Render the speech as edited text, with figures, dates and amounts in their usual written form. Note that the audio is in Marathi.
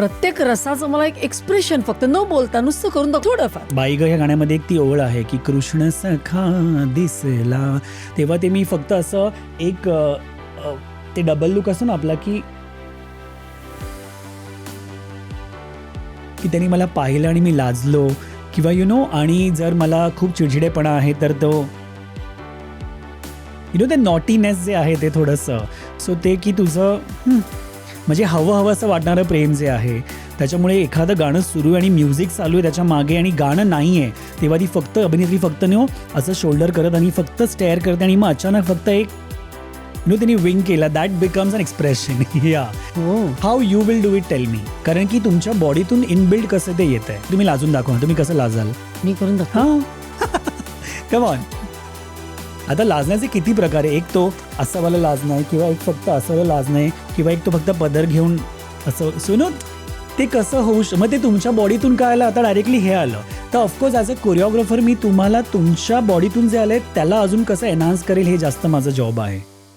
प्रत्येक रसाचं मला एक एक्सप्रेशन फक्त न बोलता नुसतं करून दाखव थोडंफार. बाई ग ह्या गाण्यामध्ये एक ती ओळ आहे की कृष्ण सखा दिसला, तेव्हा ते मी फक्त असं एक ते डबल लुक असतो ना आपला की त्यांनी मला पाहिलं आणि मी लाजलो किंवा आणि जर मला खूप चिडचिडेपणा आहे तर तो ते नॉटीनेस जे आहे ते थोडंसं सो ते की तुझं म्हणजे हवं असं वाटणारं प्रेम जे आहे त्याच्यामुळे एखादं गाणं सुरू आहे आणि म्युझिक चालू आहे त्याच्या मागे आणि गाणं नाही आहे तेव्हा ती फक्त अभिनेत्री फक्त असं शोल्डर करत आणि फक्त स्टेअर करते आणि मग अचानक फक्त एक त्यांनी विंग केला. That becomes an expression. या how you will do it tell me. कारण की तुमच्या बॉडीतून इनबिल्ड कसं ते येत आहे. तुम्ही लाजून दाखवा, तुम्ही कसं लाजाल. मी करून दाखव. हां कम ऑन. आता लाजण्याचे किती प्रकार आहे. एक तो असावाला लाजणं आहे किंवा एक फक्त असं लाजणं आहे किंवा एक तो फक्त पदर घेऊन असं सुनो ते कसं होऊ मग ते तुमच्या बॉडीतून काय आलं. आता डायरेक्टली हे आलं तर ऑफकोर्स ॲज अ कोरिओग्राफर मी तुम्हाला तुमच्या बॉडीतून जे आलं त्याला अजून कसं एनहान्स करेल हे जास्त माझं जॉब आहे.